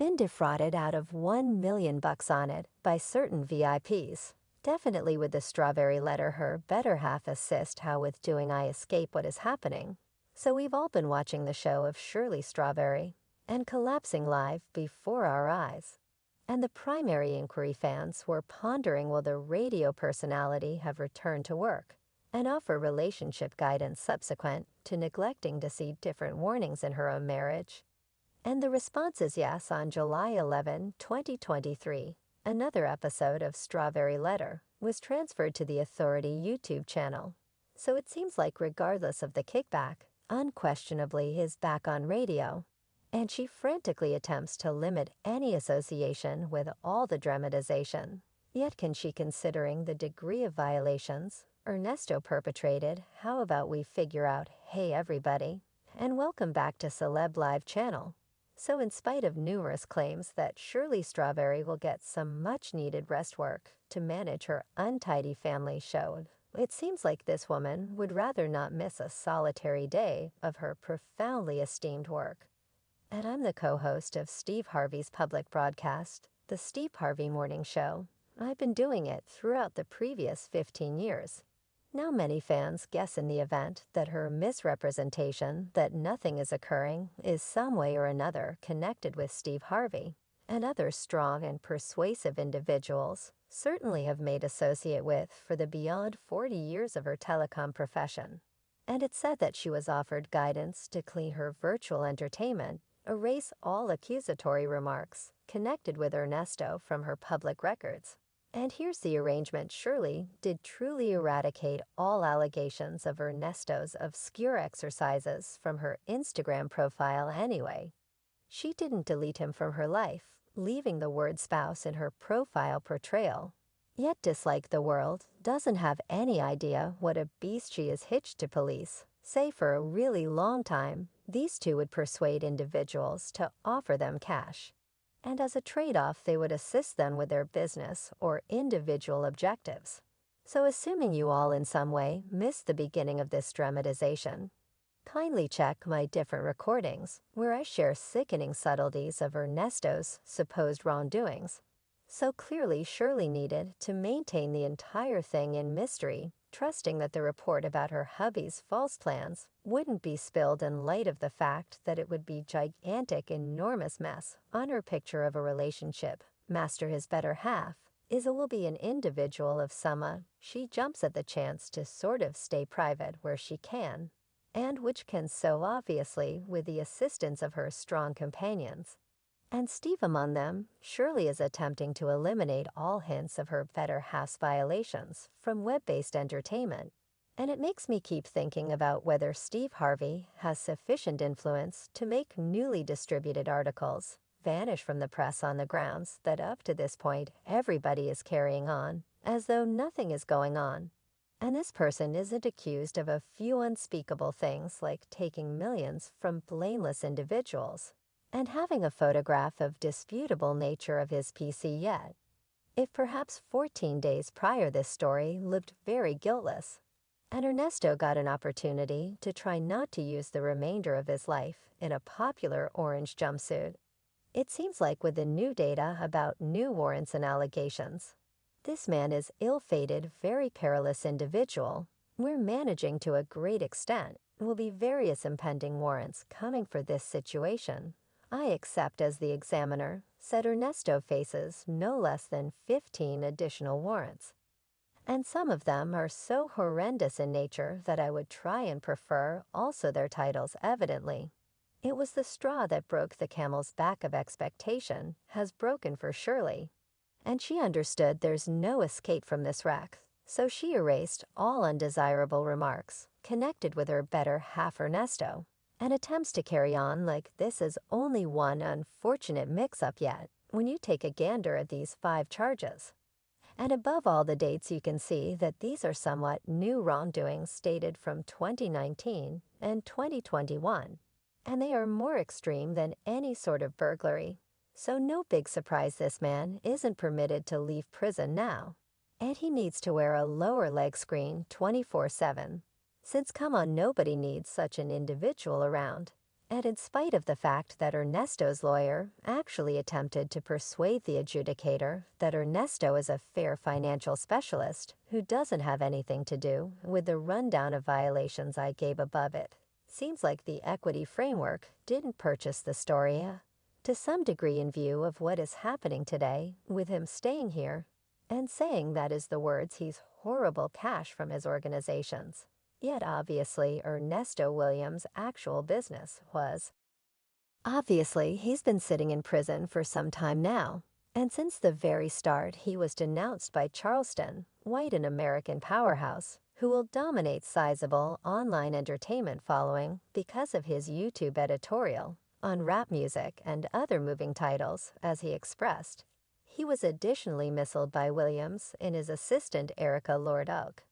been defrauded out of $1 million on it by certain VIPs. Definitely with the strawberry letter her better half assist how with doing I escape what is happening. So we've all been watching the show of Shirley Strawberry and collapsing live before our eyes. And the primary inquiry fans were pondering will the radio personality have returned to work and offer relationship guidance subsequent to neglecting to see different warnings in her own marriage. And the response is yes. On July 11, 2023, another episode of Strawberry Letter was transferred to the Authority YouTube channel. So it seems like regardless of the kickback, unquestionably is back on radio. And she frantically attempts to limit any association with all the dramatization. Yet can she, considering the degree of violations Ernesto perpetrated? How about we figure out, hey everybody, and welcome back to Celeb Live channel. So in spite of numerous claims that Shirley Strawberry will get some much-needed rest work to manage her untidy family show, it seems like this woman would rather not miss a solitary day of her profoundly esteemed work. And I'm the co-host of Steve Harvey's public broadcast, The Steve Harvey Morning Show. I've been doing it throughout the previous 15 years. Now many fans guess in the event that her misrepresentation that nothing is occurring is some way or another connected with Steve Harvey, and other strong and persuasive individuals certainly have made associate with for the beyond 40 years of her telecom profession. And it's said that she was offered guidance to clean her virtual entertainment, erase all accusatory remarks connected with Ernesto from her public records. And here's the arrangement. Shirley did truly eradicate all allegations of Ernesto's obscure exercises from her Instagram profile anyway. She didn't delete him from her life, leaving the word spouse in her profile portrayal. Yet dislike the world, doesn't have any idea what a beast she is hitched to police. Say for a really long time, these two would persuade individuals to offer them cash. And as a trade-off, they would assist them with their business or individual objectives. So assuming you all in some way missed the beginning of this dramatization, kindly check my different recordings where I share sickening subtleties of Ernesto's supposed wrongdoings. So clearly Shirley needed to maintain the entire thing in mystery, trusting that the report about her hubby's false plans wouldn't be spilled in light of the fact that it would be gigantic, enormous mess on her picture of a relationship. Master his better half will be an individual of summa. She jumps at the chance to sort of stay private where she can, and which can so obviously with the assistance of her strong companions. And Steve among them, Shirley is attempting to eliminate all hints of her better half's violations from web-based entertainment. And it makes me keep thinking about whether Steve Harvey has sufficient influence to make newly distributed articles vanish from the press on the grounds that up to this point everybody is carrying on as though nothing is going on. And this person isn't accused of a few unspeakable things like taking millions from blameless individuals and having a photograph of disputable nature of his PC yet. If perhaps 14 days prior this story looked very guiltless, and Ernesto got an opportunity to try not to use the remainder of his life in a popular orange jumpsuit. It seems like with the new data about new warrants and allegations, this man is ill-fated, very perilous individual. We're managing to a great extent. Will be various impending warrants coming for this situation. I accept as the examiner, said Ernesto faces no less than 15 additional warrants. And some of them are so horrendous in nature that I would try and prefer also their titles evidently. It was the straw that broke the camel's back of expectation has broken for Shirley. And she understood there's no escape from this wreck, so she erased all undesirable remarks connected with her better half Ernesto, and attempts to carry on like this is only one unfortunate mix-up yet when you take a gander at these 5 charges. And above all the dates you can see that these are somewhat new wrongdoings dated from 2019 and 2021, and they are more extreme than any sort of burglary. So no big surprise this man isn't permitted to leave prison now, and he needs to wear a lower leg screen 24/7. Since come on, nobody needs such an individual around. And in spite of the fact that Ernesto's lawyer actually attempted to persuade the adjudicator that Ernesto is a fair financial specialist who doesn't have anything to do with the rundown of violations I gave above it. Seems like the equity framework didn't purchase the story, to some degree in view of what is happening today with him staying here and saying that is the words he's horrible cash from his organizations. Yet obviously Ernesto Williams' actual business was. Obviously, he's been sitting in prison for some time now, and since the very start he was denounced by Charleston, white and American powerhouse, who will dominate sizable online entertainment following because of his YouTube editorial on rap music and other moving titles, as he expressed. He was additionally missiled by Williams and his assistant Erica Lord Oak.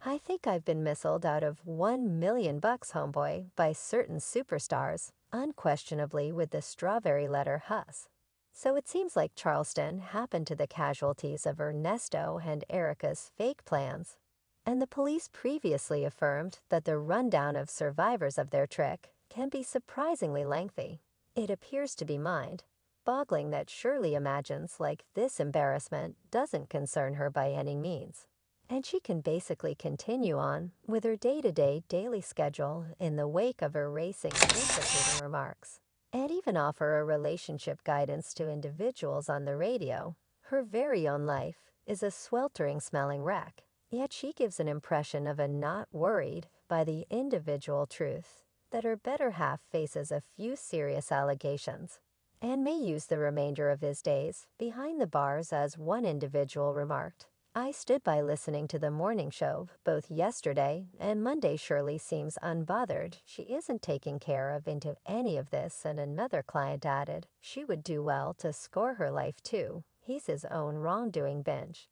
I think I've been missiled out of $1 million, homeboy, by certain superstars, unquestionably with the strawberry letter Huss. So it seems like Charleston happened to the casualties of Ernesto and Erica's fake plans, and the police previously affirmed that the rundown of survivors of their trick can be surprisingly lengthy. It appears to be mind-boggling that Shirley imagines like this embarrassment doesn't concern her by any means, and she can basically continue on with her day-to-day daily schedule in the wake of her racing and implicating remarks, and even offer a relationship guidance to individuals on the radio. Her very own life is a sweltering-smelling wreck, yet she gives an impression of a not worried by the individual truth that her better half faces a few serious allegations and may use the remainder of his days behind the bars. As one individual remarked, I stood by listening to the morning show both yesterday and Monday. Shirley seems unbothered. She isn't taking care of into any of this, and another client added she would do well to score her life too. He's his own wrongdoing binge.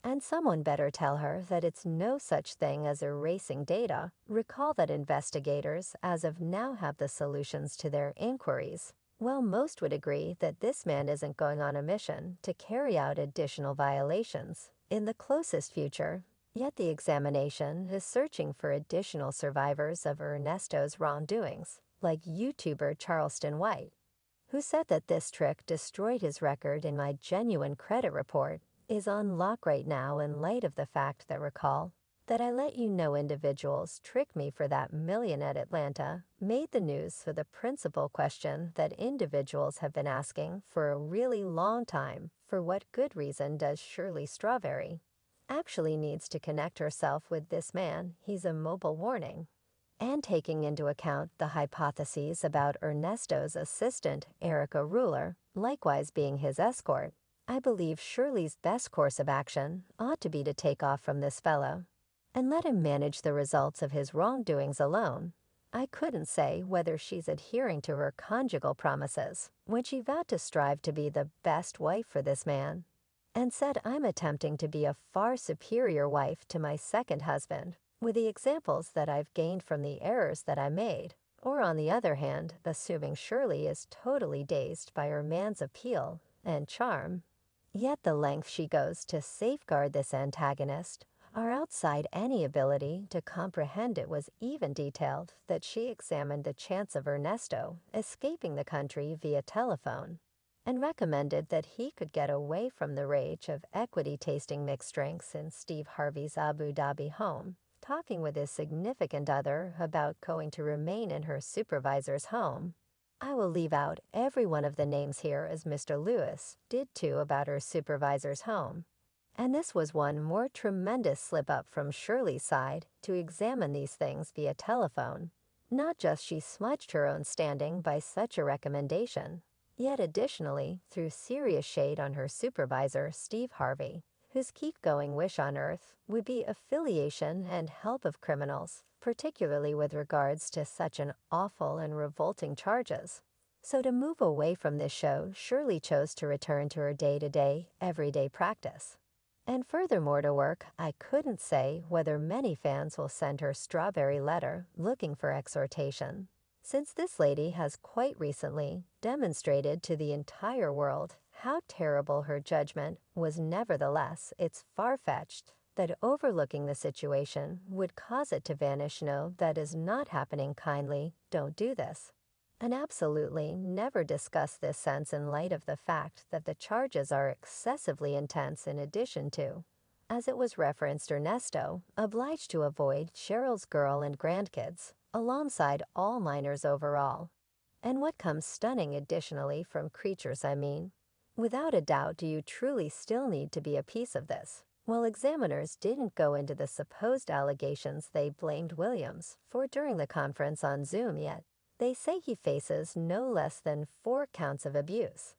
And someone better tell her that it's no such thing as erasing data. Recall that investigators as of now have the solutions to their inquiries. Well, most would agree that this man isn't going on a mission to carry out additional violations in the closest future, yet the examination is searching for additional survivors of Ernesto's wrongdoings, like YouTuber Charleston White, who said that this trick destroyed his record in my genuine credit report, is on lock right now in light of the fact that recall that I let you know individuals tricked me for that million at Atlanta made the news for the principal question that individuals have been asking for a really long time. For what good reason does Shirley Strawberry actually needs to connect herself with this man? He's a mobile warning. And taking into account the hypotheses about Ernesto's assistant, Erica Ruler, likewise being his escort, I believe Shirley's best course of action ought to be to take off from this fellow and let him manage the results of his wrongdoings alone. I couldn't say whether she's adhering to her conjugal promises when she vowed to strive to be the best wife for this man, and said I'm attempting to be a far superior wife to my second husband with the examples that I've gained from the errors that I made, or on the other hand, assuming Shirley is totally dazed by her man's appeal and charm. Yet the length she goes to safeguard this antagonist are outside any ability to comprehend. It was even detailed that she examined the chance of Ernesto escaping the country via telephone and recommended that he could get away from the rage of equity tasting mixed drinks in Steve Harvey's Abu Dhabi home, talking with his significant other about going to remain in her supervisor's home. I will leave out every one of the names here, as Mr. Lewis did too about her supervisor's home. And this was one more tremendous slip-up from Shirley's side to examine these things via telephone. Not just she smudged her own standing by such a recommendation, yet additionally threw serious shade on her supervisor, Steve Harvey, whose keep-going wish on earth would be affiliation and help of criminals, particularly with regards to such an awful and revolting charges. So to move away from this show, Shirley chose to return to her day-to-day, everyday practice. And furthermore to work, I couldn't say whether many fans will send her strawberry letter looking for exhortation, since this lady has quite recently demonstrated to the entire world how terrible her judgment was. Nevertheless, it's far-fetched that overlooking the situation would cause it to vanish. No, that is not happening. Kindly don't do this. And absolutely never discuss this sense in light of the fact that the charges are excessively intense in addition to, as it was referenced, Ernesto, obliged to avoid Cheryl's girl and grandkids, alongside all minors overall. And what comes stunning additionally from creatures, I mean. Without a doubt, do you truly still need to be a piece of this? Well, examiners didn't go into the supposed allegations they blamed Williams for during the conference on Zoom yet. They say he faces no less than 4 counts of abuse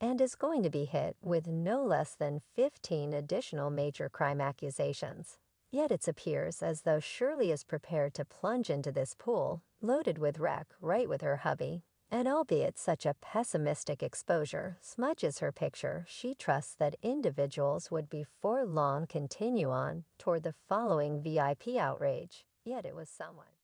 and is going to be hit with no less than 15 additional major crime accusations. Yet it appears as though Shirley is prepared to plunge into this pool, loaded with wreck, right with her hubby. And albeit such a pessimistic exposure smudges her picture, she trusts that individuals would before long continue on toward the following VIP outrage. Yet it was someone.